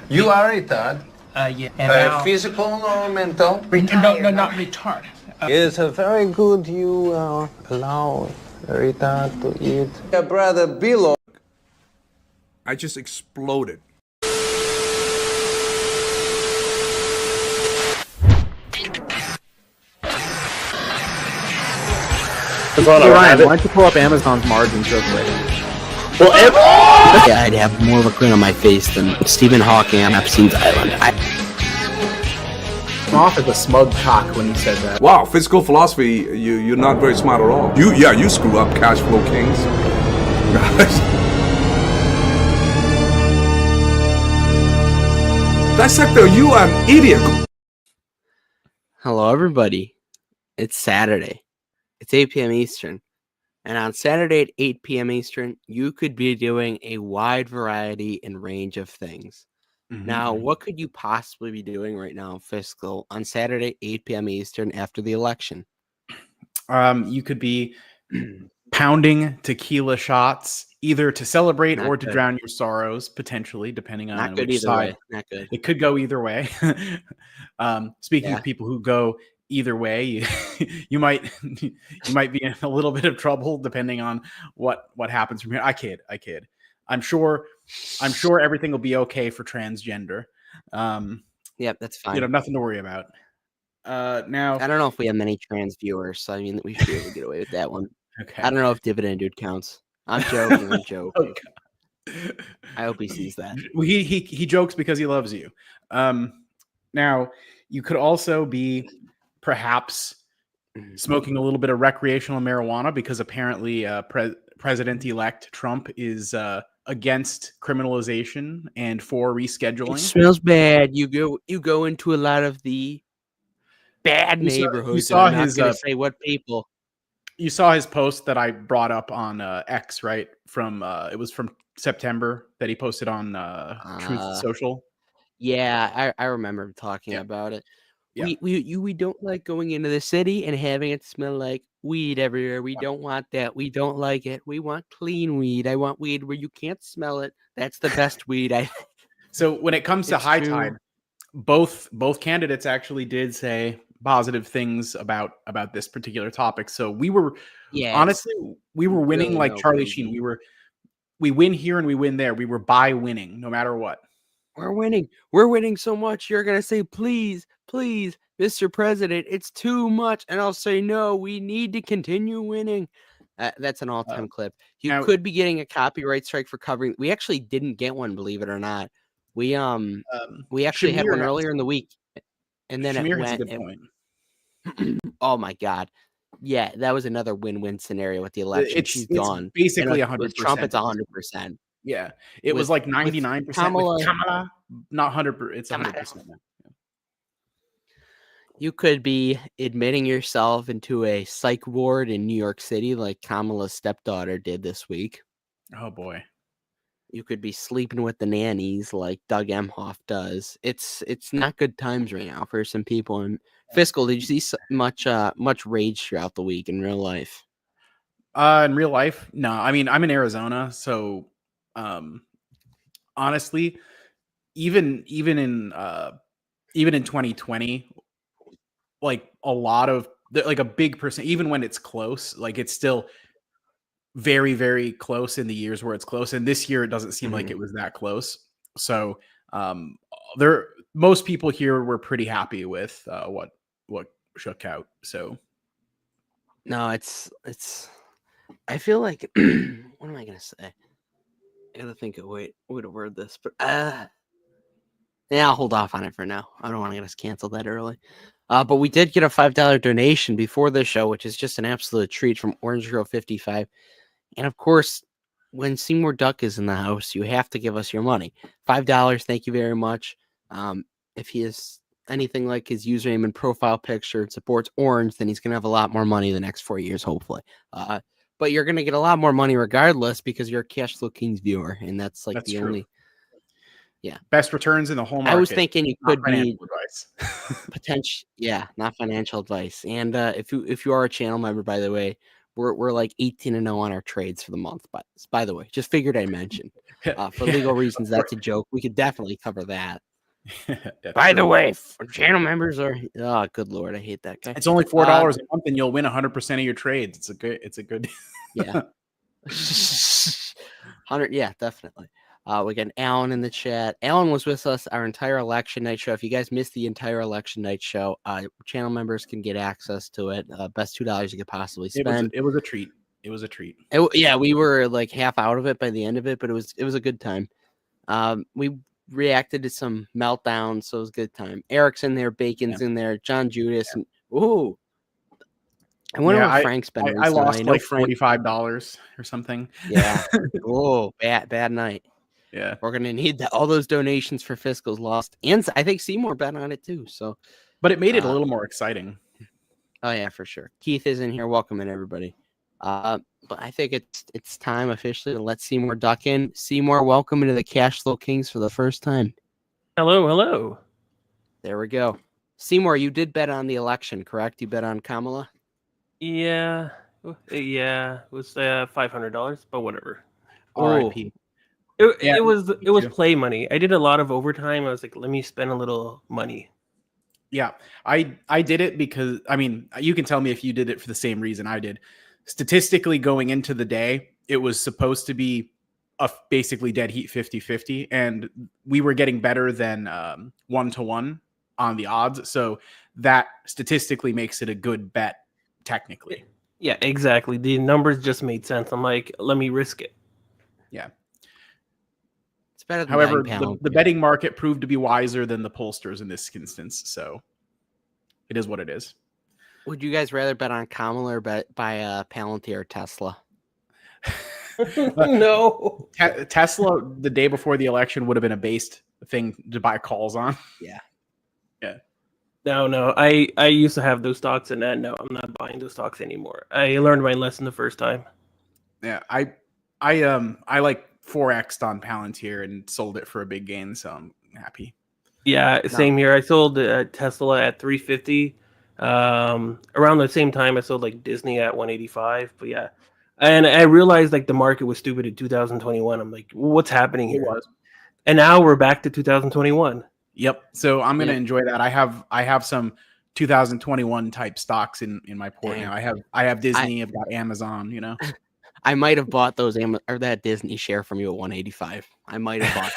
You are retarded. Yeah. And now, physical or mental? no, not retard. It's very good you allow a retard to eat. Your brother Bilo. I just exploded. Hey Ryan, why don't you pull up Amazon's margins real quick? Well, yeah, I'd have more of a grin on my face than Stephen Hawking on Epstein's Island. came off as a smug cock when he said that. Wow, fiscal philosophy, you're not very smart at all. You screw up, cash flow kings. Dissector, you are an idiot. Hello, everybody. It's Saturday. It's 8 p.m. Eastern. And on Saturday at 8 p.m. Eastern, you could be doing a wide variety and range of things. Now, what could you possibly be doing right now, Fiscal, on Saturday, 8 p.m. Eastern after the election? You could be pounding tequila shots, either to celebrate or to drown your sorrows, potentially, depending on which side. Not good. It could go either way. Speaking of people who go either way, you might be in a little bit of trouble depending on what happens from here. I kid. I'm sure everything will be okay for transgender. Yep, that's fine. Nothing to worry about. Now, I don't know if we have many trans viewers, so I mean, we should be able to get away with that one. Okay. I don't know if Dividend Dude counts. I'm joking. I'm joking. I hope he sees that. He jokes because he loves you. Now, you could also be perhaps smoking a little bit of recreational marijuana because apparently President-elect Trump is against criminalization and for rescheduling. It smells bad. You go into a lot of the bad neighborhoods. You saw his say what people. You saw his post that I brought up on X, right? From it was from September that he posted on Truth Social. Yeah, I remember talking about it. Yeah. We don't like going into the city and having it smell like weed everywhere. We don't want that. We don't like it. We want clean weed. I want weed where you can't smell it. That's the best weed. So when it comes to high tide, both candidates actually did say positive things about this particular topic. So we were honestly we were winning really like Charlie Sheen. We win here and we win there. We were by winning no matter what. We're winning. We're winning so much. You're going to say, please, Mr. President, it's too much. And I'll say, no, we need to continue winning. That's an all-time clip. You could be getting a copyright strike for covering. We actually didn't get one, believe it or not. We actually had one earlier in the week. And then Shamir it went. Has a good point. Oh, my God. Yeah, that was another win-win scenario with the election. She's gone. Basically 100%. With Trump, it's 100%. Yeah, it was like 99%. Kamala, not 100%. It's 100%. Yeah. You could be admitting yourself into a psych ward in New York City, like Kamala's stepdaughter did this week. Oh boy. You could be sleeping with the nannies, like Doug Emhoff does. It's not good times right now for some people. And Fiscal, did you see much rage throughout the week in real life? In real life, no. I mean, I'm in Arizona, so. Honestly, even in 2020, like a lot of like a big percent, even when it's close, like it's still very, very close in the years where it's close. And this year, it doesn't seem like it was that close. So most people here were pretty happy with what shook out. So no, it's. I feel like what am I gonna say? I gotta think of a way to word this, but yeah, I'll hold off on it for now. I don't want to get us canceled that early. But we did get a $5 donation before the show, which is just an absolute treat from Orange Girl 55. And of course, when Seymour Duck is in the house, you have to give us your money. $5, thank you very much. If he is anything like his username and profile picture and supports Orange, then he's gonna have a lot more money the next 4 years, hopefully. But you're going to get a lot more money regardless because you're a Cash Flow Kings viewer. And that's like the only. Yeah. Best returns in the whole market. I was thinking you could be potential. Yeah. Not financial advice. And if you are a channel member, by the way, we're like 18-0 on our trades for the month. But by the way, just figured I'd mention for legal reasons. That's a joke. We could definitely cover that. By the way, for channel members are good Lord, I hate that guy. It's only $4 a month, and you'll win 100% of your trades. It's a good. Yeah. 100. Yeah, definitely. We got Alan in the chat. Alan was with us our entire election night show. If you guys missed the entire election night show, channel members can get access to it. Best $2 you could possibly spend. It was a treat. Yeah, we were like half out of it by the end of it, but it was a good time. We reacted to some meltdowns, so it was a good time. Eric's in there, Bacon's in there, John Judas, and ooh. I wonder what Frank's been recently. I lost like Frank, $45 or something. Yeah. Oh, bad night. Yeah. We're gonna need all those donations for Fiscal's lost, and I think Seymour bet on it too. So, but it made it a little more exciting. Oh yeah, for sure. Keith is in here. Welcome in, everybody. But I think it's time officially to let Seymour duck in. Seymour, welcome into the Cash Flow Kings for the first time. Hello. There we go. Seymour, you did bet on the election, correct? You bet on Kamala? Yeah. It was $500, but whatever. R.I.P. It was play money. I did a lot of overtime. I was like, let me spend a little money. Yeah, I did it because, I mean, you can tell me if you did it for the same reason I did. Statistically, going into the day, it was supposed to be a basically dead heat 50-50, and we were getting better than 1-to-1 on the odds. So that statistically makes it a good bet, technically. Yeah, exactly. The numbers just made sense. I'm like, let me risk it. Yeah. It's better than However, the betting market proved to be wiser than the pollsters in this instance. So it is what it is. Would you guys rather bet on Kamala or bet by Palantir or Tesla? No. Tesla, the day before the election, would have been a based thing to buy calls on. Yeah. Yeah. No. I used to have those stocks, and then no, I'm not buying those stocks anymore. I learned my lesson the first time. Yeah, I like 4x'd on Palantir and sold it for a big gain, so I'm happy. Yeah, same here. I sold Tesla at 350. Around the same time, I sold like Disney at 185. But yeah, and I realized like the market was stupid in 2021. I'm like, what's happening here? It was. And now we're back to 2021. Yep. So I'm gonna enjoy that. I have some 2021 type stocks in my port now. I have Disney. I've got Amazon. You know. I might have bought those or that Disney share from you at 185. I might have bought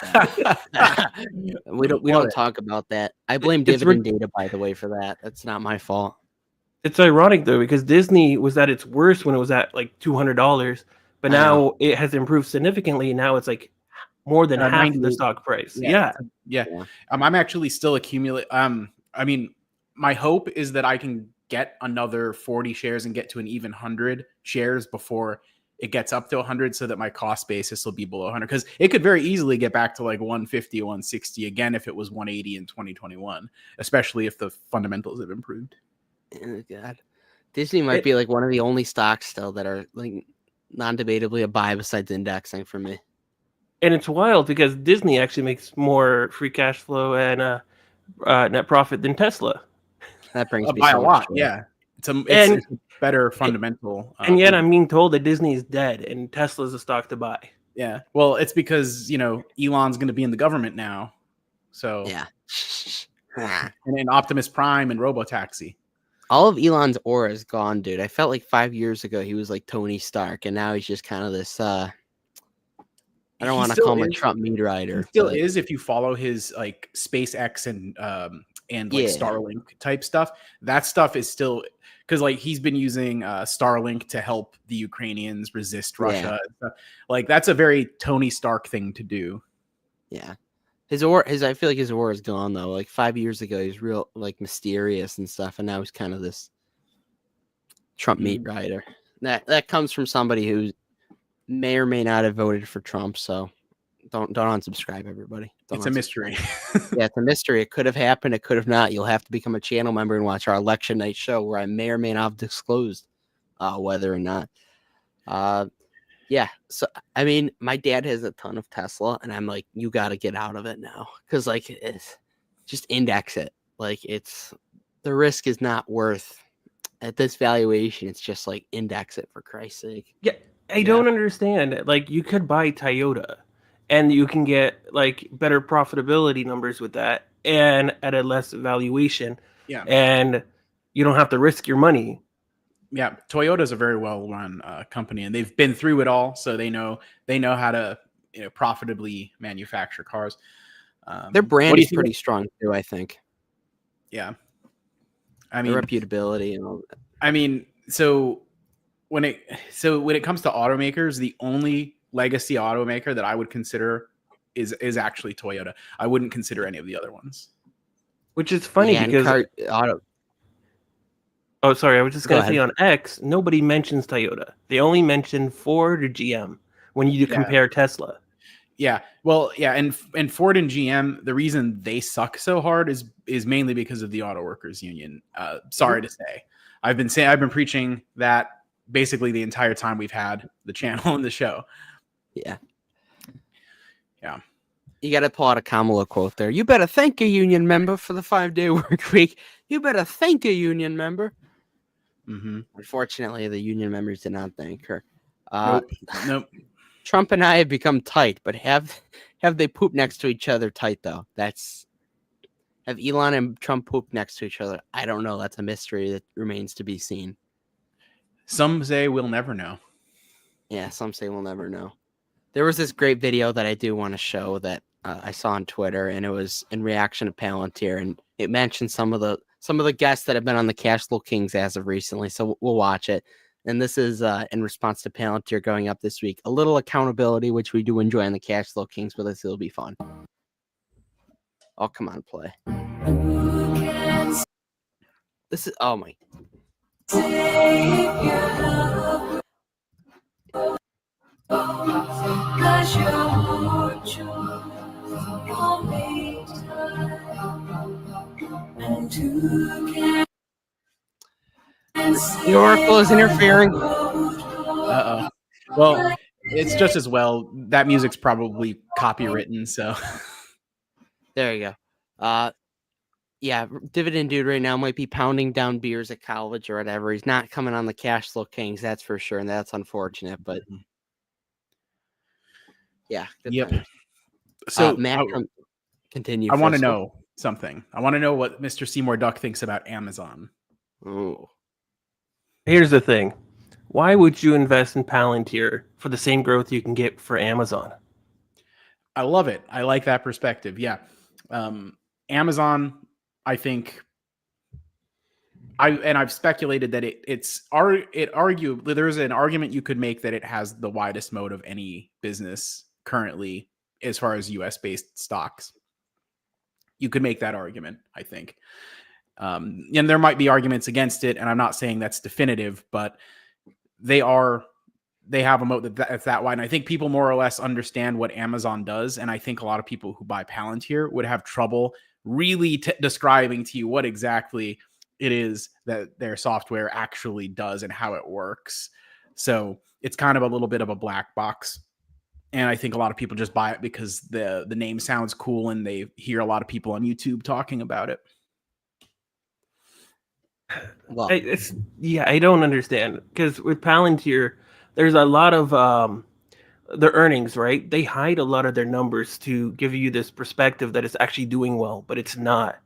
that. we don't talk about that. I blame dividend data, by the way, for that. That's not my fault. It's ironic though, because Disney was at its worst when it was at like $200, but now it has improved significantly. Now it's like more than half the stock price. Yeah. I'm actually still accumulating. I mean, my hope is that I can get another 40 shares and get to an even 100 shares before it gets up to 100, so that my cost basis will be below 100, because it could very easily get back to like 150 or 160 again if it was 180 in 2021, especially if the fundamentals have improved. Oh, God. Disney might be like one of the only stocks still that are like non-debatably a buy besides indexing for me. And it's wild because Disney actually makes more free cash flow and net profit than Tesla. That brings me by so a lot. much joy. Yeah, it's a better fundamental. And yet I'm being told that Disney is dead and Tesla's a stock to buy. Yeah, well, it's because Elon's going to be in the government now, so yeah. And in Optimus Prime and Robotaxi. All of Elon's aura is gone, dude. I felt like 5 years ago he was like Tony Stark, and now he's just kind of this. I don't want to call him a Trump meat rider. He still is if you follow his like SpaceX and like Starlink type stuff. That stuff is still, because like he's been using Starlink to help the Ukrainians resist Russia. Yeah. Like that's a very Tony Stark thing to do. Yeah. His aura, I feel like his aura is gone though. Like 5 years ago, he was real like mysterious and stuff, and now he's kind of this Trump meat rider. That comes from somebody who may or may not have voted for Trump. So don't unsubscribe, everybody. It's a mystery. Yeah, it's a mystery. It could have happened. It could have not. You'll have to become a channel member and watch our election night show where I may or may not have disclosed whether or not. Yeah. So, I mean, my dad has a ton of Tesla, and I'm like, you got to get out of it now. Because, like, just index it. Like, the risk is not worth, at this valuation, it's just like index it for Christ's sake. Yeah. I don't understand. Like, you could buy Toyota, and you can get, like, better profitability numbers with that, and at a less valuation. Yeah. And you don't have to risk your money. Yeah, Toyota is a very well-run company, and they've been through it all, so they know how to profitably manufacture cars. Their brand is pretty strong too, I think. Yeah, I mean, their reputability and all that. I mean, so when it comes to automakers, the only legacy automaker that I would consider is actually Toyota. I wouldn't consider any of the other ones. Which is funny because oh, sorry, I was just going to say on X, nobody mentions Toyota. They only mention Ford or GM when you compare Tesla. Yeah, well, yeah, and Ford and GM, the reason they suck so hard is mainly because of the auto workers union. Sorry to say, I've been preaching that basically the entire time we've had the channel and the show. Yeah. You got to pull out a Kamala quote there. You better thank a union member for the 5-day work week. You better thank a union member. Mm-hmm. Unfortunately, the union members did not thank her. Nope. Trump and I have become tight, but have they pooped next to each other tight though? Have Elon and Trump pooped next to each other? I don't know. That's a mystery that remains to be seen. Some say we'll never know. Yeah, some say we'll never know. There was this great video that I do want to show that I saw on Twitter, and it was in reaction to Palantir, and it mentioned some of the guests that have been on the Cashflow Kings as of recently. So we'll watch it. And this is in response to Palantir going up this week. A little accountability, which we do enjoy on the Cashflow Kings, but this will be fun. Oh, come on, play. This is my. The Oracle is interfering. Uh-oh. Well, it's just as well. That music's probably copywritten, so. There you go. Yeah, Dividend Dude right now might be pounding down beers at college or whatever. He's not coming on the Cashflow Kings, that's for sure, and that's unfortunate, but yeah, good times. So Matt, continue. I want to know something. I want to know what Mr. Seymour Duck thinks about Amazon. Ooh. Here's the thing. Why would you invest in Palantir for the same growth you can get for Amazon? I love it. I like that perspective. Yeah. Amazon, I think I've speculated that it arguably there's an argument you could make that it has the widest moat of any business currently as far as US based stocks. You could make that argument, I think. And there might be arguments against it, and I'm not saying that's definitive, but they have a moat that's that wide. And I think people more or less understand what Amazon does. And I think a lot of people who buy Palantir would have trouble really describing to you what exactly it is that their software actually does and how it works. So it's kind of a little bit of a black box. And I think a lot of people just buy it because the name sounds cool and they hear a lot of people on YouTube talking about it. Well, I don't understand, because with Palantir, there's a lot of their earnings, right? They hide a lot of their numbers to give you this perspective that it's actually doing well, but it's not.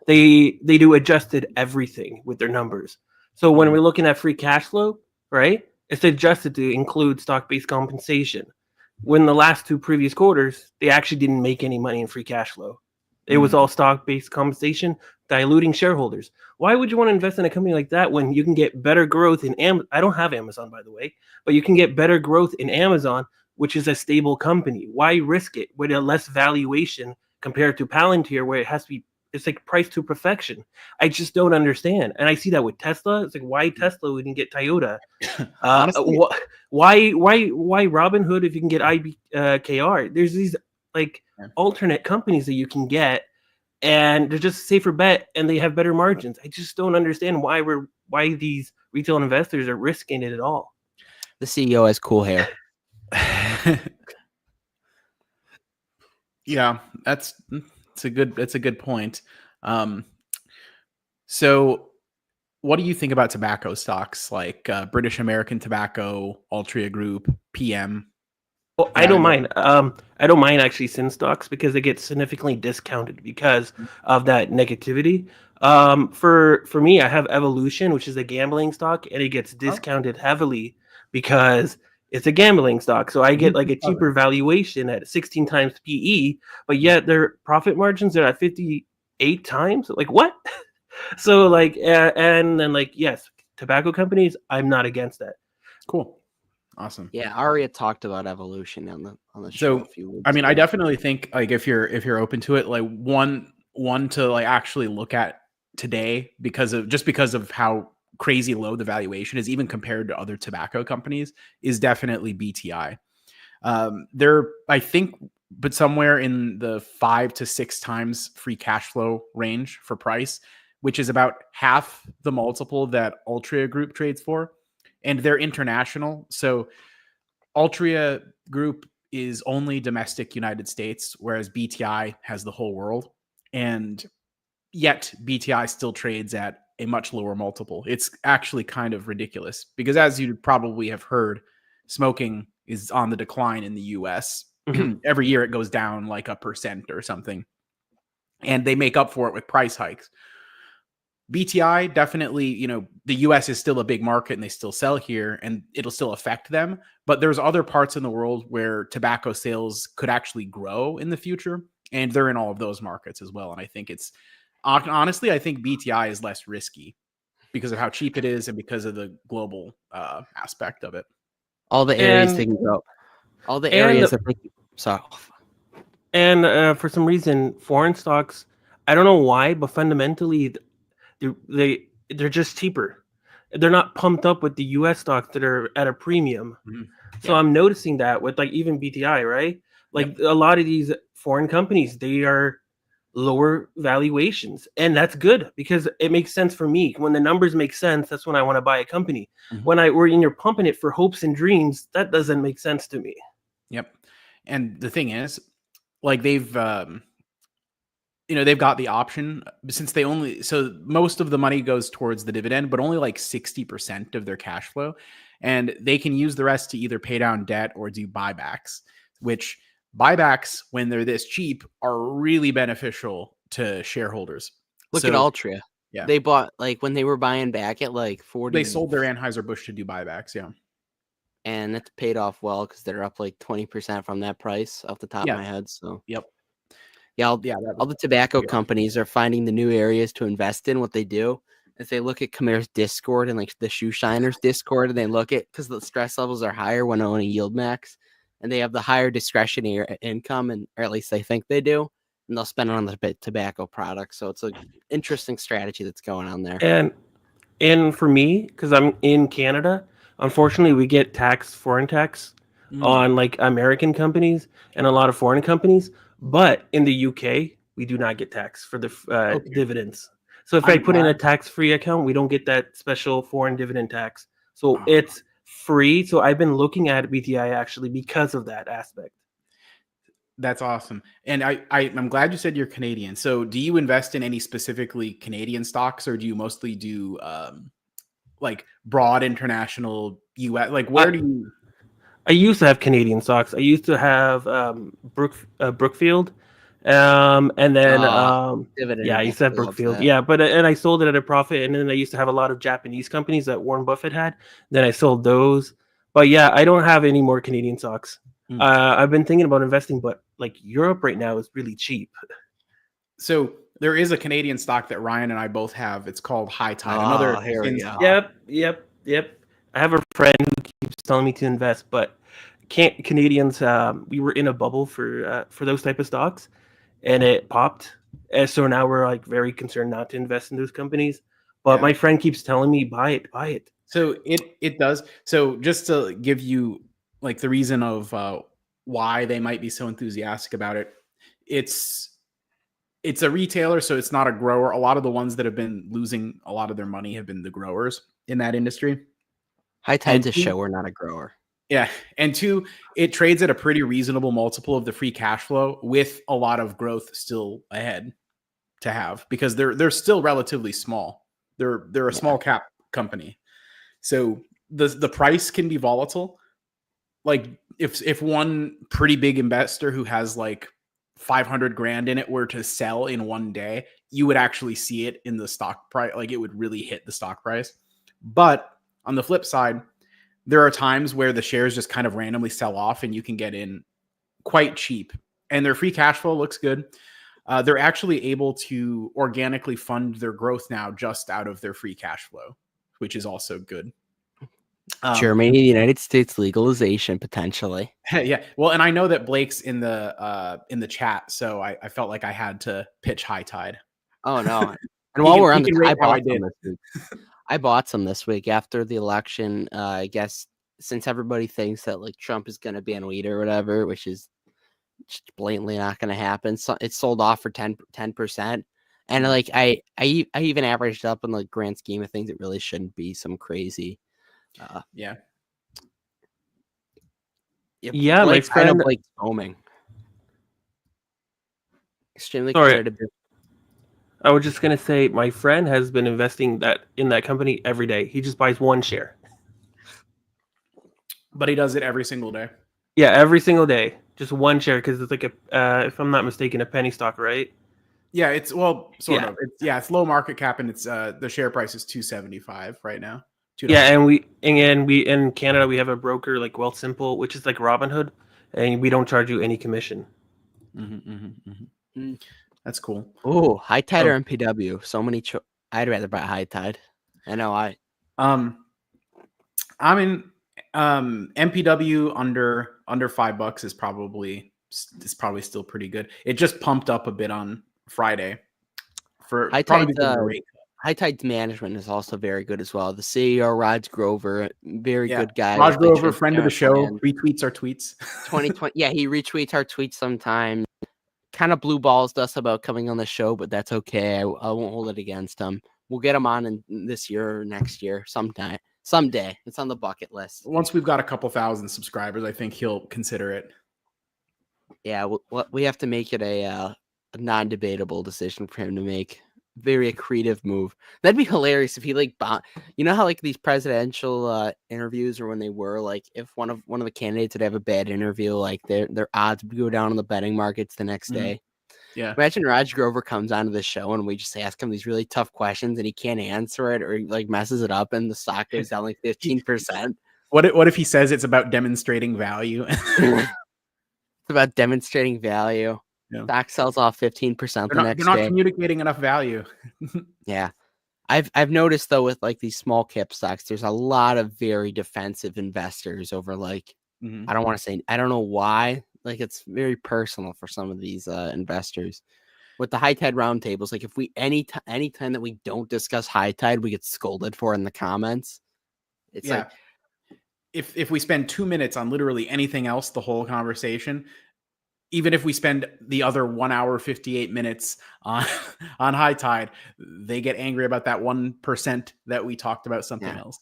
They do adjusted everything with their numbers. So when we're looking at free cash flow, right, it's adjusted to include stock-based compensation. When the last two previous quarters, they actually didn't make any money in free cash flow. It was all stock-based compensation, diluting shareholders. Why would you want to invest in a company like that when you can get better growth in Amazon? I don't have Amazon, by the way, but you can get better growth in Amazon, which is a stable company. Why risk it with a less valuation compared to Palantir, where it's like price to perfection? I just don't understand. And I see that with Tesla. It's like, why Tesla wouldn't get Toyota? Why Robinhood if you can get IBKR? There's these like alternate companies that you can get, and they're just a safer bet and they have better margins. I just don't understand why these retail investors are risking it at all. The CEO has cool hair. Yeah, that's a good point. So what do you think about tobacco stocks like British American Tobacco, Altria Group, PM? Well, I don't mind. I don't mind actually sin stocks because they get significantly discounted because of that negativity. For me, I have Evolution, which is a gambling stock, and it gets discounted heavily because it's a gambling stock. So I get like a cheaper valuation at 16 times PE, but yet their profit margins are at 58 times. Like what? So like, and then like, yes, tobacco companies, I'm not against that. Cool. Awesome. Yeah, Aria talked about evolution on the show So a few weeks I mean, I ago. definitely think like if you're open to it, like one to like actually look at today because of how crazy low the valuation is, even compared to other tobacco companies, is definitely BTI. They're, I think, but somewhere in the 5 to 6 times free cash flow range for price, which is about half the multiple that Altria Group trades for. And they're international. So Altria Group is only domestic United States, whereas BTI has the whole world. And yet BTI still trades at a much lower multiple. It's actually kind of ridiculous because, as you probably have heard, smoking is on the decline in the US. Every year it goes down like 1% or something. And they make up for it with price hikes. BTI definitely, the US is still a big market and they still sell here and it'll still affect them. But there's other parts in the world where tobacco sales could actually grow in the future. And they're in all of those markets as well. And I think honestly, I think BTI is less risky because of how cheap it is and because of the global aspect of it. All the areas they And can go. All the and areas that they can. So and for some reason, foreign stocks, I don't know why, but fundamentally, they're just cheaper. They're not pumped up with the U.S. stocks that are at a premium. So I'm noticing that with like even BTI, right? Like a lot of these foreign companies, they are lower valuations, and that's good because it makes sense for me. When the numbers make sense, that's when I want to buy a company. When you're pumping it for hopes and dreams, that doesn't make sense to me. Yep. And the thing is, like they've got the option since so most of the money goes towards the dividend, but only like 60% of their cash flow. And they can use the rest to either pay down debt or do buybacks, which buybacks, when they're this cheap, are really beneficial to shareholders. look at Altria. Yeah. They bought, like, when they were buying back at like 40. They sold their Anheuser-Busch to do buybacks. Yeah. And it's paid off well because they're up like 20% from that price off the top of my head. So Yep. Yeah, all the tobacco companies are finding the new areas to invest in. What they do is they look at Khmer's Discord and like the Shoe Shiners Discord, and they look at, because the stress levels are higher when owning yield max, and they have the higher discretionary income, or at least they think they do, and they'll spend it on the tobacco products. So it's an interesting strategy that's going on there. And for me, because I'm in Canada, unfortunately, we get foreign tax on like American companies and a lot of foreign companies. But in the UK, we do not get tax for the dividends. So if I put in a tax-free account, we don't get that special foreign dividend tax. So it's free. So I've been looking at BTI actually because of that aspect. That's awesome. And I'm glad you said you're Canadian. So do you invest in any specifically Canadian stocks, or do you mostly do like broad international US? Like where do you... I used to have Canadian stocks. I used to have Brookfield, and then I used to have Brookfield. Yeah, but and I sold it at a profit, and then I used to have a lot of Japanese companies that Warren Buffett had. Then I sold those. But yeah, I don't have any more Canadian stocks. I've been thinking about investing, but like Europe right now is really cheap. So there is a Canadian stock that Ryan and I both have. It's called High Tide. Another here we go. Yep. I have a friend who keeps telling me to invest, but Canadians, we were in a bubble for those type of stocks, and it popped. And so now we're like very concerned not to invest in those companies. But my friend keeps telling me buy it. So it does. So just to give you like the reason of why they might be so enthusiastic about it, it's a retailer, so it's not a grower. A lot of the ones that have been losing a lot of their money have been the growers in that industry. High Tide's a shower, not a grower. Yeah. And two, it trades at a pretty reasonable multiple of the free cash flow with a lot of growth still ahead to have, because they're still relatively small. They're a small cap company. So the price can be volatile. Like if one pretty big investor who has like 500 grand in it were to sell in one day, you would actually see it in the stock price. Like it would really hit the stock price. But on the flip side, there are times where the shares just kind of randomly sell off and you can get in quite cheap, and their free cash flow looks good. They're actually able to organically fund their growth now just out of their free cash flow, which is also good. Germany, the United States legalization potentially. Yeah. Well, and I know that Blake's in the chat, so I felt like I had to pitch High Tide. Oh no! And He while can- we're he on the, can rate I how I bought some did. this week. I bought some this week after the election. I guess since everybody thinks that like Trump is going to be a leader or whatever, which is just blatantly not going to happen. So it's sold off for 10%. And like I even averaged up in like grand scheme of things, it really shouldn't be some crazy. Yeah. Yeah, my I know friend. Blake's foaming. Extremely Sorry. competitive. I was just gonna say, my friend has been investing in that company every day. He just buys one share. But he does it every single day. Yeah, every single day, just one share because it's like if I'm not mistaken, a penny stock, right? Yeah, it's sort Yeah. of. It's low market cap, and it's the share price is $2.75 right now. $2. Yeah, and we in Canada we have a broker like Wealthsimple, which is like Robinhood, and we don't charge you any commission. That's cool. Oh, High Tide or MPW? So many. I'd rather buy High Tide. I know. I mean, MPW under $5 is probably still pretty good. It just pumped up a bit on Friday for High probably Tide's, because of the rate. High Tide's management is also very good as well. The CEO, Raj Grover, very good guy. Raj with, like, Grover, friend of the show, transparent plan. retweets our tweets. 2020. Yeah, he retweets our tweets sometimes. Kind of blue balls us about coming on the show, but that's okay. I won't hold it against him. We'll get him on in this year or next year sometime. Someday. It's on the bucket list. Once we've got a couple thousand subscribers, I think he'll consider it. Yeah, we have to make it a non-debatable decision for him to make. Very creative move. That'd be hilarious if he like you know how like these presidential interviews or when they were like if one of the candidates would have a bad interview, like their odds would go down in the betting markets the next day. Yeah. Imagine Raj Grover comes onto the show and we just ask him these really tough questions and he can't answer it or he like messes it up and the stock goes down like 15%. What if he says it's about demonstrating value? It's about demonstrating value. Yeah. Stock sells off 15% the next day. They're not communicating enough value. Yeah. I've noticed though with like these small cap stocks, there's a lot of very defensive investors over like I don't want to say I don't know why. Like it's very personal for some of these investors. With the High Tide roundtables, like if we any time that we don't discuss High Tide, we get scolded for in the comments. It's like if we spend 2 minutes on literally anything else, the whole conversation, even if we spend the other 1 hour 58 minutes on High Tide, they get angry about that 1% that we talked about something else.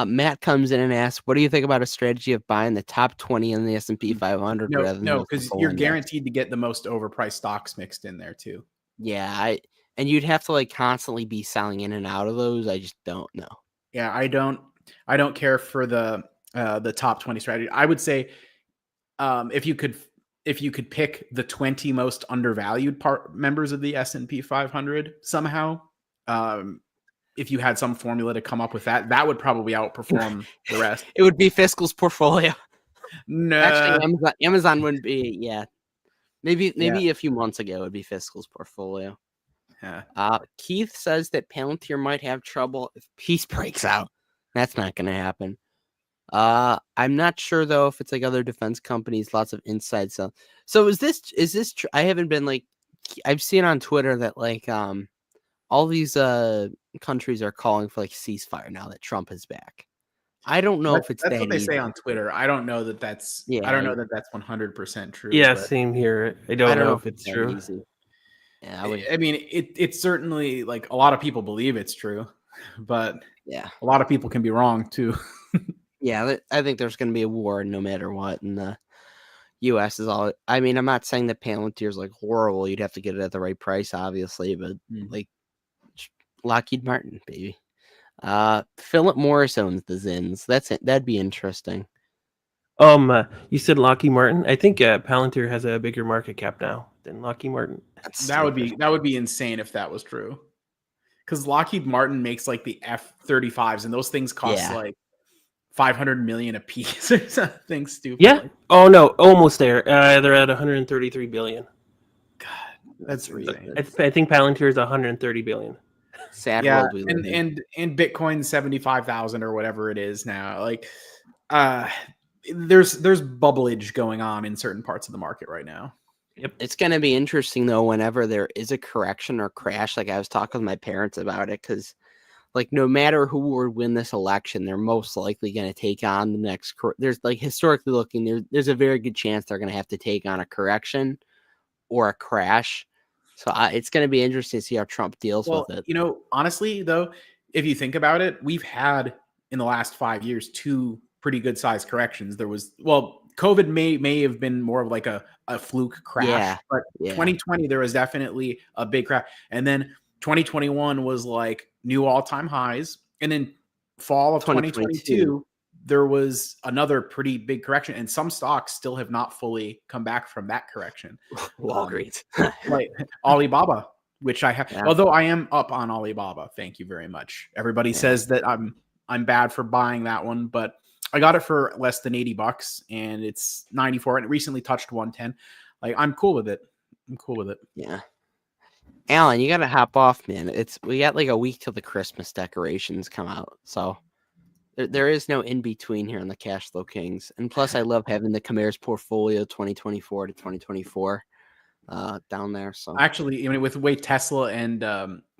Matt comes in and asks, "What do you think about a strategy of buying the top 20 in the S&P 500?" No, because you're guaranteed to get the most overpriced stocks mixed in there too. Yeah, and you'd have to like constantly be selling in and out of those. I just don't know. Yeah, I don't care for the top 20 strategy. I would say if you could pick the 20 most undervalued members of the S&P 500 somehow, if you had some formula to come up with that, that would probably outperform the rest. It would be Fiscal's portfolio. No, actually, Amazon wouldn't be. Yeah, maybe a few months ago it would be Fiscal's portfolio. Yeah. Keith says that Palantir might have trouble if peace breaks out. That's not going to happen. I'm not sure though if it's like other defense companies, lots of inside stuff. So is this I haven't been like I've seen on Twitter that like all these countries are calling for like ceasefire now that Trump is back. I don't know if it's that's that what they easy. say on Twitter. I don't know that that's I don't know that that's 100% true. Yeah, same here. I don't know if it's true. Easy. Yeah, I mean, it's certainly like a lot of people believe it's true, but yeah, a lot of people can be wrong too. Yeah, I think there's going to be a war no matter what, and the U.S. is all. I mean, I'm not saying that Palantir is like horrible. You'd have to get it at the right price, obviously, but like Lockheed Martin, baby. Philip Morris owns the Zins. That's it. That'd be interesting. You said Lockheed Martin. I think Palantir has a bigger market cap now than Lockheed Martin. That would be insane if that was true. Because Lockheed Martin makes like the F-35s, and those things cost like $500 million a piece or something stupid. Yeah. Oh no, almost there. They're at 133 billion. God, that's insane. I think Palantir is 130 billion. Sad Yeah, world we live in. and Bitcoin 75,000 or whatever it is now. Like, uh, there's bubblage going on in certain parts of the market right now. It's going to be interesting though whenever there is a correction or crash. Like I was talking with my parents about it because, like, no matter who would win this election, they're most likely going to take on the next. There's like historically looking, there's a very good chance they're going to have to take on a correction or a crash. So it's going to be interesting to see how Trump deals with it. You know, honestly, though, if you think about it, we've had in the last 5 years 2 pretty good sized corrections. There was, well, COVID may have been more of like a fluke crash, but 2020 there was definitely a big crash, and then 2021 was like new all-time highs, and then fall of 2022 there was another pretty big correction, and some stocks still have not fully come back from that correction. Walgreens, like Alibaba, which I have, although I am up on Alibaba. Thank you very much. Everybody says that I'm bad for buying that one, but I got it for less than $80 and it's 94 and it recently touched 110. Like, I'm cool with it. Yeah. Alan, you got to hop off, man. We got like a week till the Christmas decorations come out. So there is no in between here on the Cash Flow Kings. And plus, I love having the Khmer's portfolio 2024 to 2024 down there. So actually, I mean, with the way Tesla and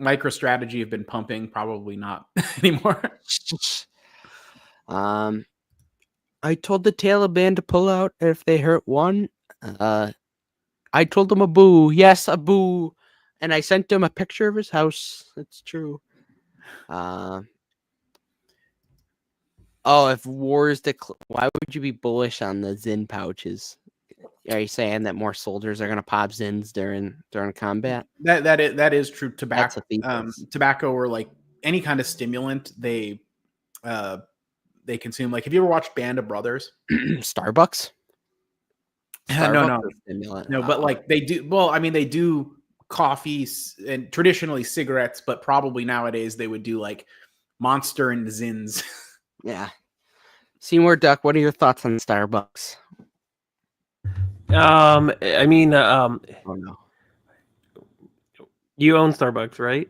MicroStrategy have been pumping, probably not anymore. I told the Taliban to pull out if they hurt one. I told them a boo. Yes, a boo. And I sent him a picture of his house. It's true. If wars why would you be bullish on the Zin pouches? Are you saying that more soldiers are going to pop Zins during combat? That is true. Tobacco or like any kind of stimulant they consume. Like, have you ever watched Band of Brothers? Starbucks? No, but like they do. Well, I mean, they do coffee and traditionally cigarettes, but probably nowadays they would do like Monster and Zins. Yeah. Seymour Duck, what are your thoughts on Starbucks? I mean, oh no, you own Starbucks, right?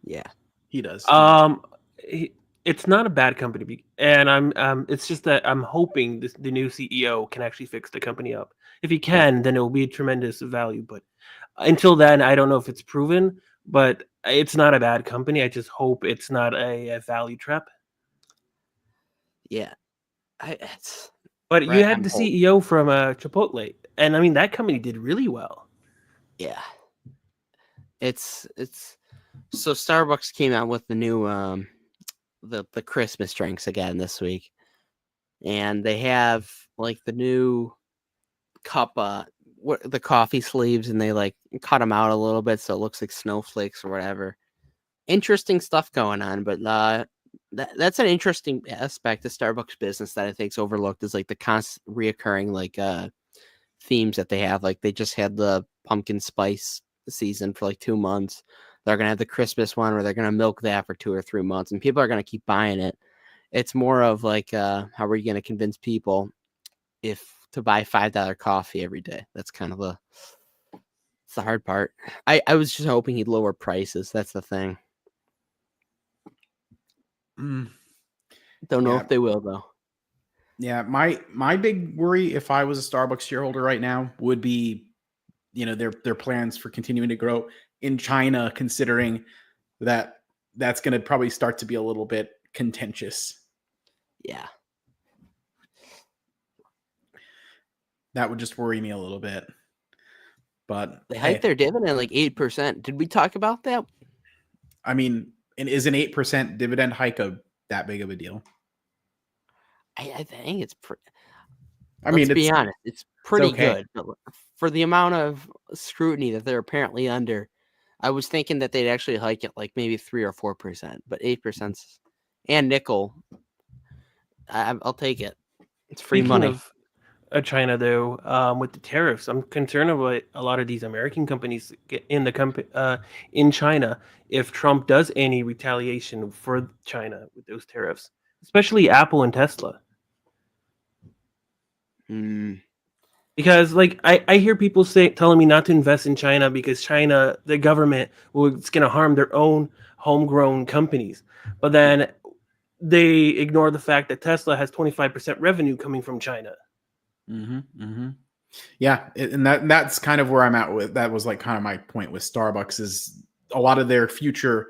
Yeah, he does. It's not a bad company, and I'm. It's just that I'm hoping the new CEO can actually fix the company up. If he can, then it will be a tremendous value. But until then, I don't know if it's proven. But it's not a bad company. I just hope it's not a value trap. Yeah, But you had the CEO from Chipotle, and I mean that company did really well. Yeah, it's so Starbucks came out with the new the Christmas drinks again this week, and they have like the new cup the coffee sleeves, and they like cut them out a little bit so it looks like snowflakes or whatever. Interesting stuff going on, but that's an interesting aspect of Starbucks business that I think is overlooked, is like the constant reoccurring like themes that they have. Like they just had the pumpkin spice season for like 2 months. They're gonna have the Christmas one where they're gonna milk that for 2 or 3 months, and people are gonna keep buying it. It's more of like how are you gonna convince people to buy $5 coffee every day? That's kind of it's the hard part. I was just hoping he'd lower prices. That's the thing. Don't know if they will though. Yeah, my big worry if I was a Starbucks shareholder right now would be, their plans for continuing to grow in China, considering that that's going to probably start to be a little bit contentious. Yeah. That would just worry me a little bit. But they hiked their dividend like 8%. Did we talk about that? I mean, and is an 8% dividend hike that big of a deal? I think it's pretty. Let's be honest, it's pretty good. But for the amount of scrutiny that they're apparently under, I was thinking that they'd actually hike it like maybe 3 or 4%, but 8% and nickel. I'll take it. It's free money. Of China, though, with the tariffs, I'm concerned about a lot of these American companies in China if Trump does any retaliation for China with those tariffs, especially Apple and Tesla. Because like I hear people telling me not to invest in China because China, the government, it's going to harm their own homegrown companies. But then they ignore the fact that Tesla has 25% revenue coming from China. Yeah, and that's kind of where I'm at with that. Was like kind of my point with Starbucks is a lot of their future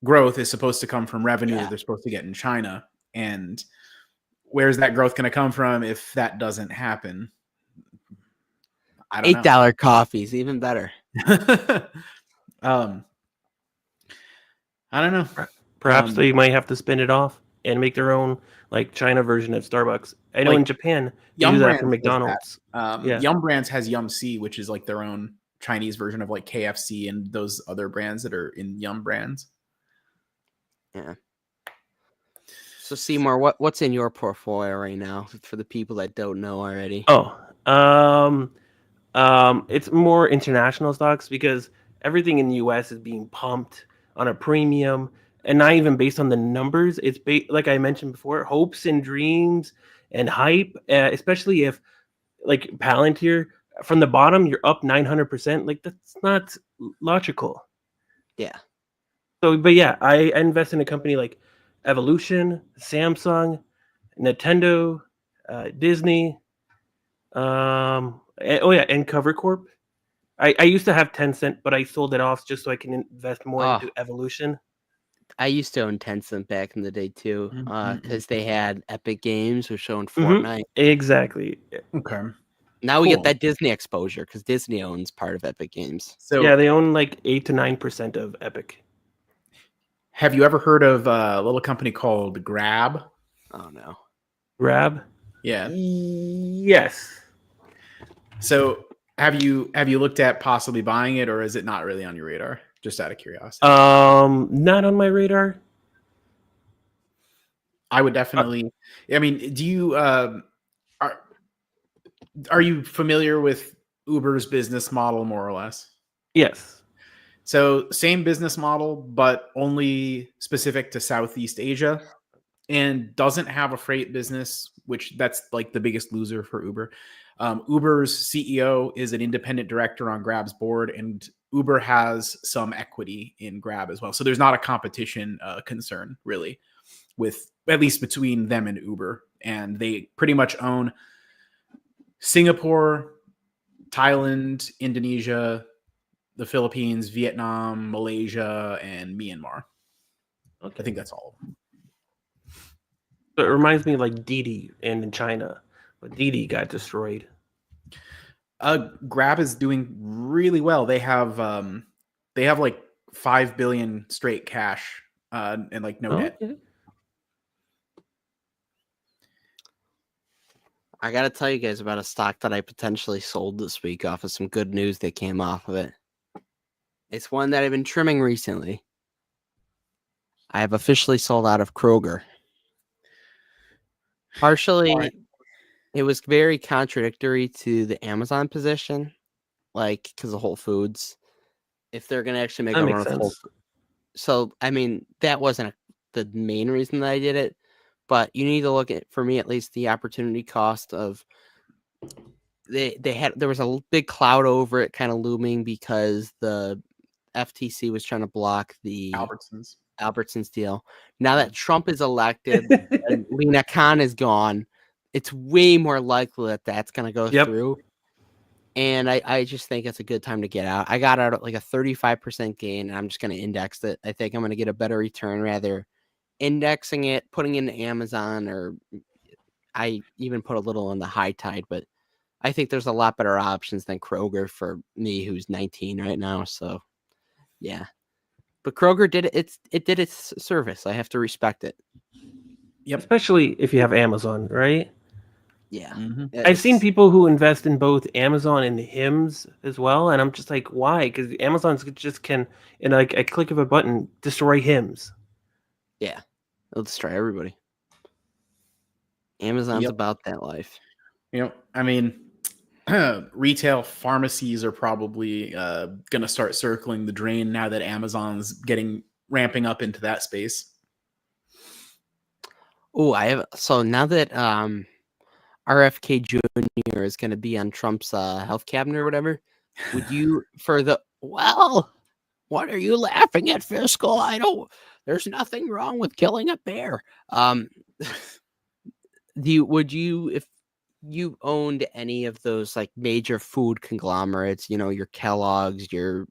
growth is supposed to come from revenue that they're supposed to get in China, and where's that growth going to come from if that doesn't happen? I don't know. $8 coffees, even better. I don't know. Perhaps they might have to spin it off and make their own like China version of Starbucks. I know Like, in Japan they Yum do that Brands for does McDonald's. Yeah. Yum Brands has Yum C, which is like their own Chinese version of like KFC and those other brands that are in Yum Brands. Yeah. So Seymour, what's in your portfolio right now for the people that don't know already? It's more international stocks because everything in the US is being pumped on a premium and not even based on the numbers. It's like I mentioned before, hopes and dreams and hype, especially if like Palantir from the bottom you're up 900%. Like that's not logical. Yeah. So, but yeah, I invest in a company like Evolution, Samsung, Nintendo, Disney, and Cover Corp. I used to have Tencent, but I sold it off just so I can invest more into Evolution. I used to own Tencent back in the day too, because they had Epic Games was showing Fortnite. Exactly. Okay. Now we get that Disney exposure because Disney owns part of Epic Games. So yeah, they own like 8 to 9% of Epic. Have you ever heard of a little company called Grab? Oh no. Grab? Yeah. Yes. So have you looked at possibly buying it, or is it not really on your radar? Just out of curiosity. Not on my radar. I would definitely. I mean, do you are you familiar with Uber's business model more or less? Yes. So same business model, but only specific to Southeast Asia, and doesn't have a freight business, which that's like the biggest loser for Uber. Uber's CEO is an independent director on Grab's board, and Uber has some equity in Grab as well. So there's not a competition concern really, with at least between them and Uber, and they pretty much own Singapore, Thailand, Indonesia, the Philippines, Vietnam, Malaysia, and Myanmar. Okay. I think that's all of them. So it reminds me of like Didi in China, but Didi got destroyed. Grab is doing really well. They have like 5 billion straight cash and like no debt. I gotta tell you guys about a stock that I potentially sold this week off of some good news that came off of it. It's one that I've been trimming recently. I have officially sold out of Kroger. Partially, it was very contradictory to the Amazon position, like because of Whole Foods. If they're gonna actually make a run of Whole Foods, so I mean that wasn't the main reason that I did it, but you need to look at, for me at least, the opportunity cost of there was a big cloud over it kind of looming because the FTC was trying to block the Albertsons deal. Now that Trump is elected and Lena Khan is gone, it's way more likely that that's going to go through. And I just think it's a good time to get out. I got out at like a 35% gain, and I'm just going to index it. I think I'm going to get a better return rather indexing it, putting it in Amazon, or I even put a little in the high tide, but I think there's a lot better options than Kroger for me, who's 19 right now. So yeah, but Kroger did it. It did its service. I have to respect it. Yep. Especially if you have Amazon, right? Yeah. I've seen people who invest in both Amazon and Hims as well, and I'm just like, why? Because Amazon just can, in like a click of a button, destroy Hims. Yeah, it'll destroy everybody. Amazon's about that life. I mean, retail pharmacies are probably going to start circling the drain now that Amazon's ramping up into that space. Oh, so now that RFK Jr. is going to be on Trump's health cabinet or whatever, would you what are you laughing at, Fiscal? There's nothing wrong with killing a bear. Would you, if you owned any of those like major food conglomerates, your Kellogg's, a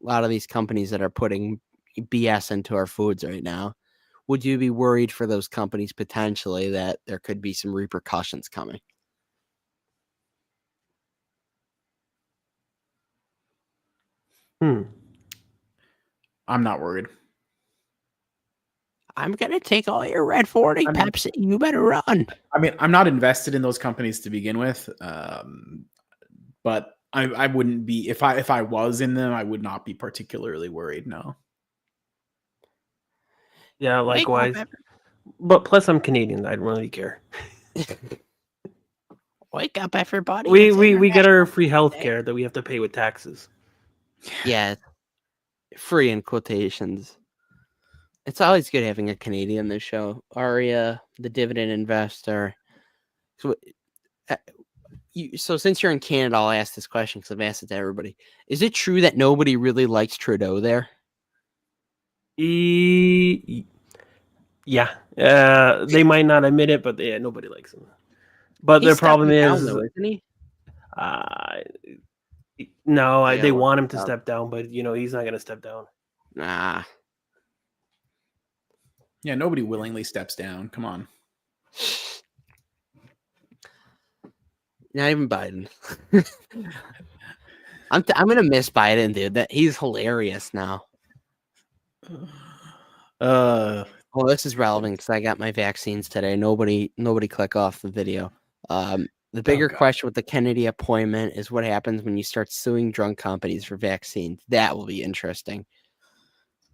lot of these companies that are putting BS into our foods right now, would you be worried for those companies potentially that there could be some repercussions coming? I'm not worried. I'm going to take all your Red 40, Pepsi. You better run. I mean, I'm not invested in those companies to begin with. But I wouldn't be, if I was in them, I would not be particularly worried. No. Yeah, likewise. But plus, I'm Canadian. I don't really care. Wake up, everybody. We get our free health care that we have to pay with taxes. Yeah. Free in quotations. It's always good having a Canadian on this show. Aria, the dividend investor. So since you're in Canada, I'll ask this question because I've asked it to everybody. Is it true that nobody really likes Trudeau there? Yeah. They might not admit it, but nobody likes him. But their problem is, though, isn't he? No, they want him to step down, but he's not going to step down. Nah. Yeah, nobody willingly steps down. Come on. Not even Biden. I'm gonna miss Biden, dude. That he's hilarious now. Well, this is relevant because I got my vaccines today. Nobody click off the video. The bigger question with the Kennedy appointment is what happens when you start suing drug companies for vaccines. That will be interesting.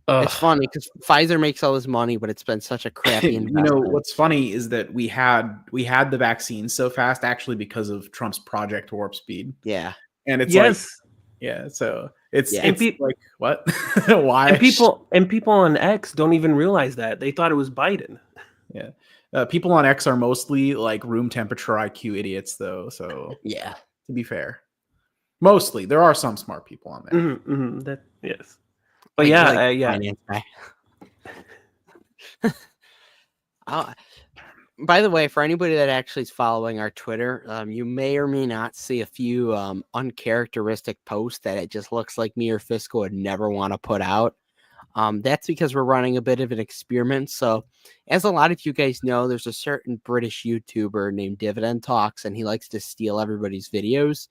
It's funny because Pfizer makes all this money, but it's been such a crappy investment. What's funny is that we had the vaccine so fast actually because of Trump's Project Warp Speed. Yeah. And it's so it's like what? Why? And people on X don't even realize that. They thought it was Biden. Yeah. People on X are mostly like room temperature IQ idiots though, so yeah. To be fair. Mostly. There are some smart people on there. Yes. But yeah. By the way, for anybody that actually is following our Twitter, you may or may not see a few uncharacteristic posts that it just looks like me or Fiscal would never want to put out. That's because we're running a bit of an experiment. So, as a lot of you guys know, there's a certain British YouTuber named Dividend Talks, and he likes to steal everybody's videos.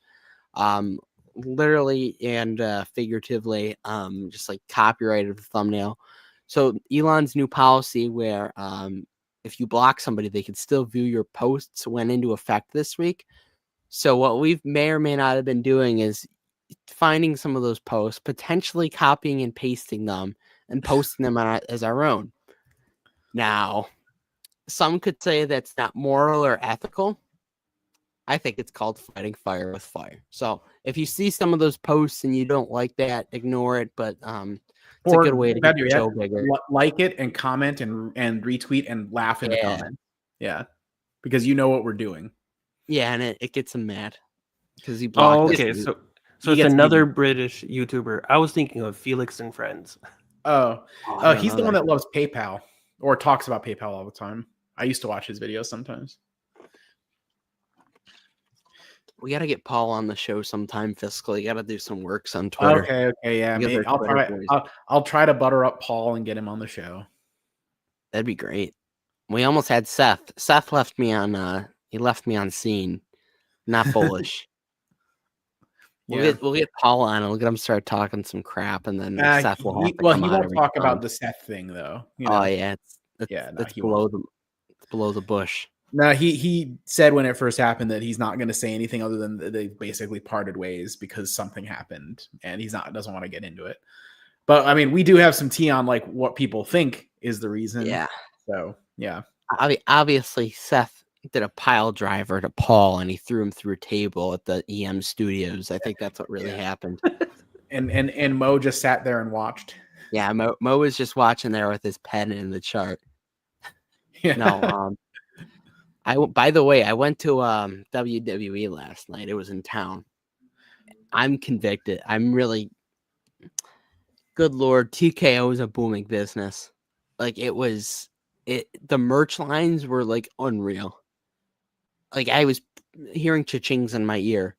Literally and figuratively, just like copyrighted the thumbnail. So Elon's new policy where if you block somebody, they can still view your posts went into effect this week. So what we may or may not have been doing is finding some of those posts, potentially copying and pasting them and posting them as our own. Now, some could say that's not moral or ethical. I think it's called fighting fire with fire. So if you see some of those posts and you don't like that, ignore it. But it's a good way to get your show bigger. Like it and comment and retweet and laugh in the comments. Yeah, because you know what we're doing. Yeah, and it gets him mad because he blocked. Oh, okay. So it's another British YouTuber. I was thinking of Felix and Friends. He's the one that loves PayPal or talks about PayPal all the time. I used to watch his videos sometimes. We got to get Paul on the show sometime, Fiscal. You got to do some works on Twitter. Okay, yeah. Maybe I'll try to butter up Paul and get him on the show. That'd be great. We almost had Seth. Seth left me on. He left me on scene. Not bullish. We'll get Paul on. We'll get him start talking some crap, and then Seth will. He won't talk about the Seth thing though. Oh yeah, it's below the bush. No, he said when it first happened that he's not going to say anything other than they basically parted ways because something happened, and doesn't want to get into it. But I mean, we do have some tea on like what people think is the reason. Yeah. So yeah. Obviously, Seth did a pile driver to Paul, and he threw him through a table at the EM Studios. I think that's what really happened. and Mo just sat there and watched. Yeah, Mo was just watching there with his pen in the chart. Yeah. No. By the way, I went to WWE last night. It was in town. I'm convicted. I'm really good Lord. TKO is a booming business. Like the merch lines were like unreal. Like I was hearing cha-chings in my ear.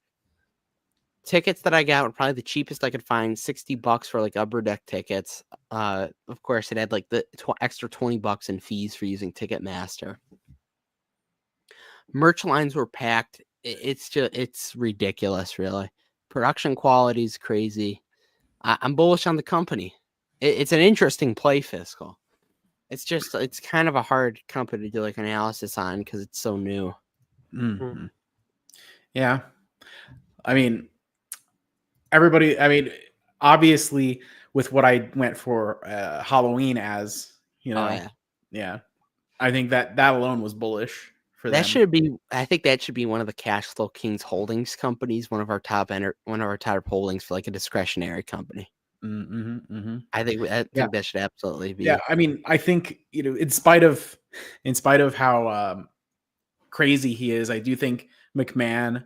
Tickets that I got were probably the cheapest I could find, $60 for like upper deck tickets. Of course, it had like the extra $20 in fees for using Ticketmaster. Merch lines were packed. It's ridiculous, really. Production quality is crazy. I'm bullish on the company. It's an interesting play, Fiscal. It's kind of a hard company to do like analysis on because it's so new. Mm-hmm. Yeah. I mean, everybody, obviously with what I went for Halloween as, yeah. I think that alone was bullish for them. I think that should be one of the Cash Flow Kings holdings companies, one of our top holdings for like a discretionary company. Mm-hmm, mm-hmm. I think that should absolutely be. Yeah, I mean, I think in spite of how crazy he is, I do think McMahon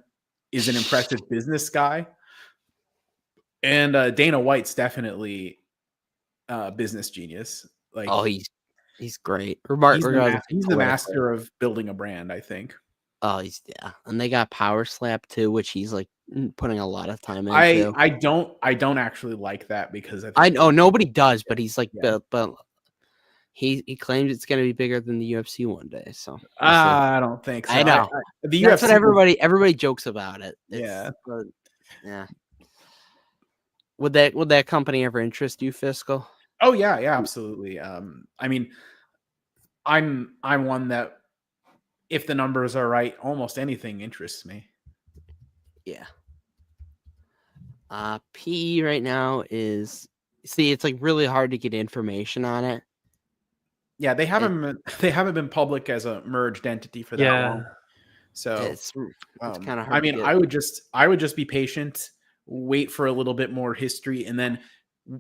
is an impressive business guy, and Dana White's definitely a business genius. Like, he's great. He's the master of building a brand, I think. Oh, and they got Power Slap too, which he's like putting a lot of time into. I don't actually like that because I know nobody does, but he's like, but he claims it's going to be bigger than the UFC one day. So I don't think so. I know the that's UFC what everybody jokes about it. Yeah. Would that company ever interest you, Fiscal? Oh yeah, absolutely. I mean, I'm one that if the numbers are right, almost anything interests me. Yeah. PE right now it's like really hard to get information on it. Yeah, they haven't been public as a merged entity for that long. So it's kind of hard. I mean, I would just be patient, wait for a little bit more history, and then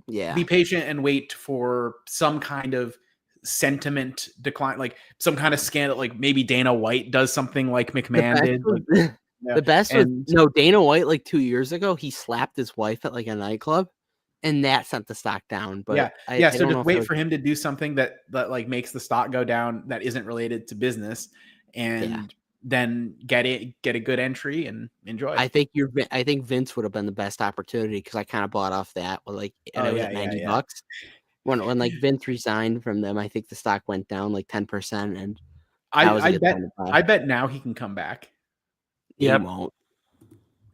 be patient and wait for some kind of sentiment decline, like some kind of scandal, like maybe Dana White does something like McMahon did. The best was Dana White like 2 years ago, he slapped his wife at like a nightclub and that sent the stock down. But so just wait for him to do something that like makes the stock go down that isn't related to business, and then get a good entry and enjoy. I think Vince would have been the best opportunity because I kind of bought off that with like $90. When like Vince resigned from them, I think the stock went down like 10%, and I bet now he can come back. He won't.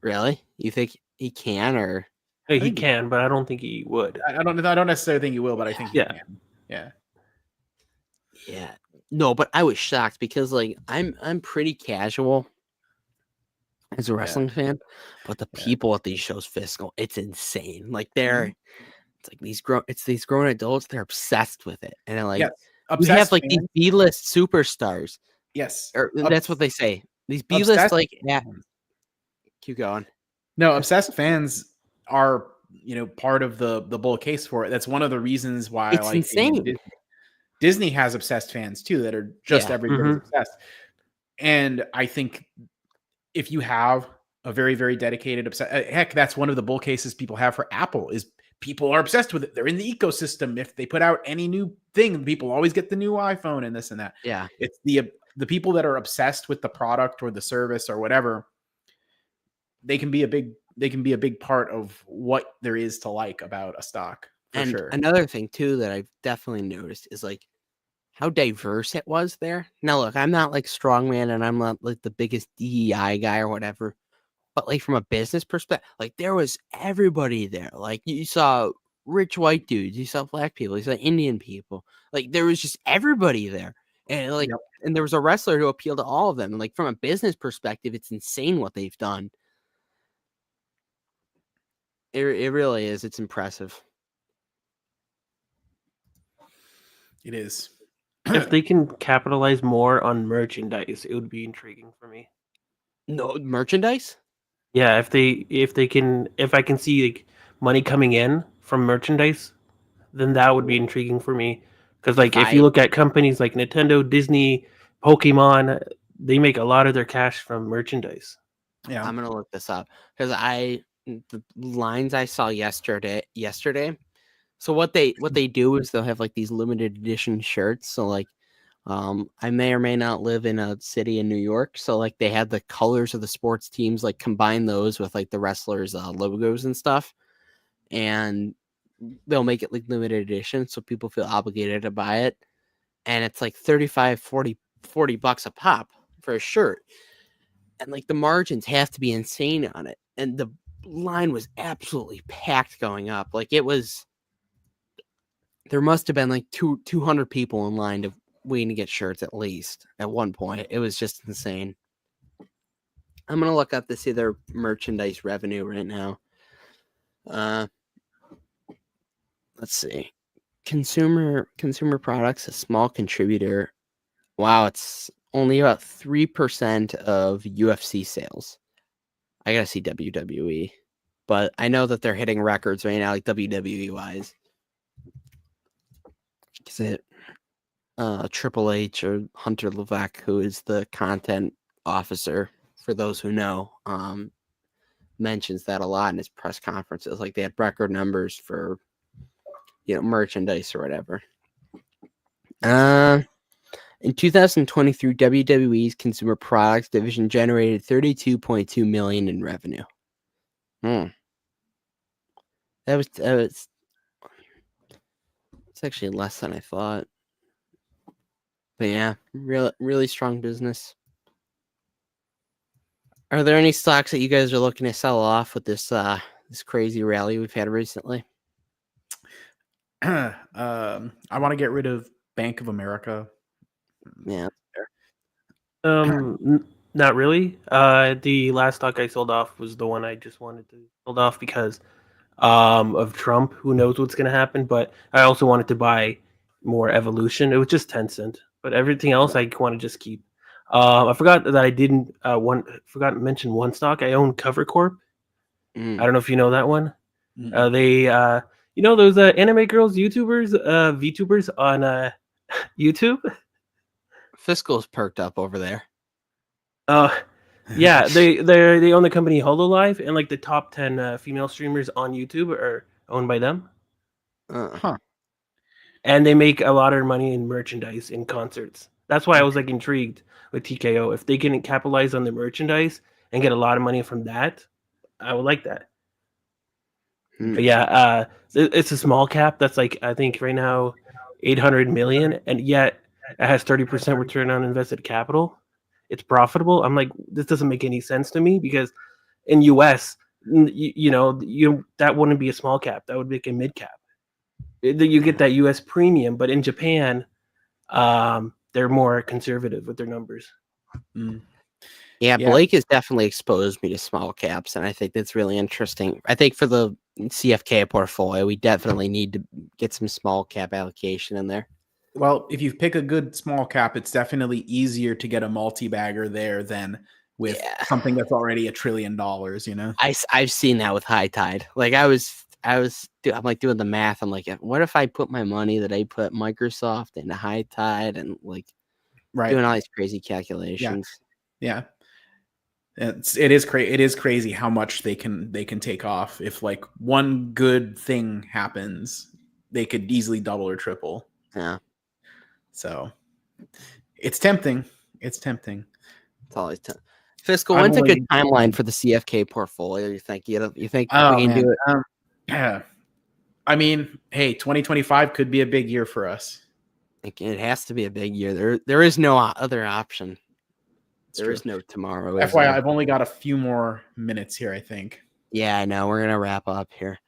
Really? You think he can, or he can, but I don't think he would. I don't necessarily think he will, but I think he can. Yeah. No, but I was shocked because like I'm pretty casual as a wrestling fan, but the people at these shows, Fiscal, it's insane. Like it's like these grown adults, they're obsessed with it, and they're like we have like these B-list superstars. Yes, or that's what they say. These B-list keep going. No, obsessed fans are part of the bull case for it. That's one of the reasons why it's insane. Disney has obsessed fans too that are just every bit as obsessed. And I think if you have a very, very dedicated heck, that's one of the bull cases people have for Apple is people are obsessed with it. They're in the ecosystem. If they put out any new thing, people always get the new iPhone and this and that. Yeah. It's the people that are obsessed with the product or the service or whatever. They can be a big part of what there is to like about a stock. For sure. Another thing too that I've definitely noticed is like how diverse it was there. Now look, I'm not like strongman and I'm not like the biggest DEI guy or whatever, but like from a business perspective, like there was everybody there. Like you saw rich white dudes, you saw black people, you saw Indian people. Like there was just everybody there. And like and there was a wrestler who appealed to all of them. And like from a business perspective, it's insane what they've done. It really is. It's impressive. It is. If they can capitalize more on merchandise, it would be intriguing for me. No merchandise? Yeah, if I can see like money coming in from merchandise, then that would be intriguing for me. Because like if you look at companies like Nintendo, Disney, Pokemon, they make a lot of their cash from merchandise. Yeah. I'm gonna look this up because the lines I saw yesterday. So what they do is they'll have like these limited edition shirts. So like, I may or may not live in a city in New York. So like they had the colors of the sports teams, like combine those with like the wrestlers' logos and stuff, and they'll make it like limited edition, so people feel obligated to buy it. And it's like 35, 40 bucks a pop for a shirt. And like the margins have to be insane on it. And the line was absolutely packed going up. Like there must have been like 200 people in line to waiting to get shirts at least at one point. It was just insane. I'm going to look up to see their merchandise revenue right now. Let's see. Consumer products, a small contributor. Wow, it's only about 3% of UFC sales. I gotta see WWE, but I know that they're hitting records right now, like WWE wise. Is it Triple H or Hunter Levesque, who is the content officer, for those who know, mentions that a lot in his press conferences. Like they had record numbers for merchandise or whatever. In 2023, WWE's consumer products division generated $32.2 million in revenue. That was it's actually less than I thought. But yeah, really strong business. Are there any stocks that you guys are looking to sell off with this crazy rally we've had recently? I want to get rid of Bank of America. Yeah. Not really. The last stock I sold off was the one I just wanted to hold off because of Trump. Who knows what's going to happen? But I also wanted to buy more Evolution. It was just 10 cents, but everything else I want to just keep. I forgot that I didn't forgot to mention one stock. I own Cover Corp. I don't know if you know that one. They those anime girls YouTubers, VTubers on YouTube. Fiscal's perked up over there. Yeah, they own the company HoloLive, and like the top 10 female streamers on YouTube are owned by them. And they make a lot of money in merchandise in concerts. That's why I was like intrigued with TKO. If they can capitalize on the merchandise and get a lot of money from that, I would like that. But yeah, it's a small cap that's like, I think right now 800 million, and yet it has 30% return on invested capital. It's profitable. I'm like, this doesn't make any sense to me, because in US, that wouldn't be a small cap. That would be a mid cap. You get that US premium, but in Japan, they're more conservative with their numbers. Yeah, Blake has definitely exposed me to small caps, and I think that's really interesting. I think for the CFK portfolio, we definitely need to get some small cap allocation in there. Well, if you pick a good small cap, it's definitely easier to get a multi-bagger there than with something that's already $1 trillion, I've seen that with High Tide. Like I'm like doing the math. I'm like, what if I put my money that I put Microsoft into High Tide, and like doing all these crazy calculations. Yeah. It is crazy how much they can take off. If like one good thing happens, they could easily double or triple. Yeah. So it's tempting. It's always Fiscal. When's a good timeline for the CFK portfolio? You think we can do it? Yeah. I mean, hey, 2025 could be a big year for us. It has to be a big year. There is no other option. There is no tomorrow. FYI, I've only got a few more minutes here, I think. Yeah, I know. We're gonna wrap up here.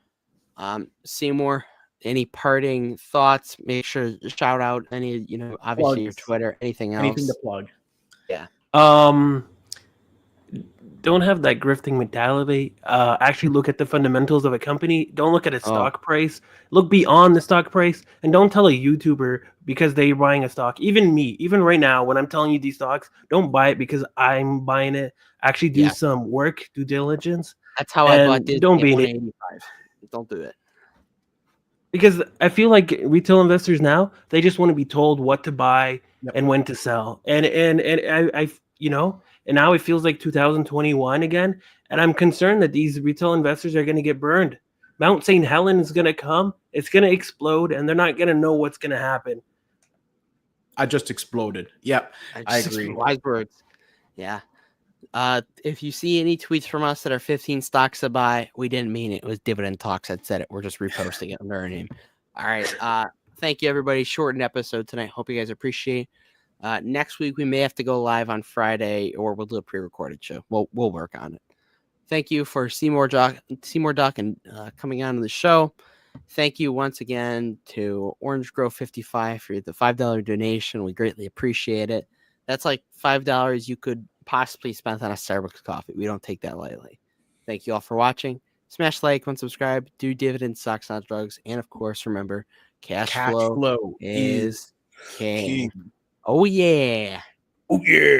Seymour, any parting thoughts? Make sure to shout out any, obviously Plugs. Your Twitter, anything else. Anything to plug. Yeah. Don't have that grifting mentality. Actually look at the fundamentals of a company. Don't look at its stock price. Look beyond the stock price, and don't tell a YouTuber because they're buying a stock. Even me, even right now, when I'm telling you these stocks, don't buy it because I'm buying it. Actually do some work, due diligence. That's how I bought Disney. Don't be at 185. Don't do it. Because I feel like retail investors now, they just want to be told what to buy and when to sell. And I you know, and now it feels like 2021 again. And I'm concerned that these retail investors are going to get burned. Mount St. Helens is going to come, it's going to explode, and they're not going to know what's going to happen. I just exploded. Yep, I agree. Wise words. Yeah. If you see any tweets from us that are 15 stocks to buy, we didn't mean it. It was Dividend Talks that said it. We're just reposting it under our name. All right. Thank you, everybody. Shortened episode tonight. Hope you guys appreciate. Next week we may have to go live on Friday, or we'll do a pre-recorded show. We'll work on it. Thank you for Seymour Duck and coming on to the show. Thank you once again to Orange Grove 55 for the $5 donation. We greatly appreciate it. That's like $5 you could possibly spend on a Starbucks coffee. We don't take that lightly. Thank you all for watching. Smash like, unsubscribe, do dividends, stocks, not drugs, and of course, remember, cash flow is king. Oh yeah. Oh yeah.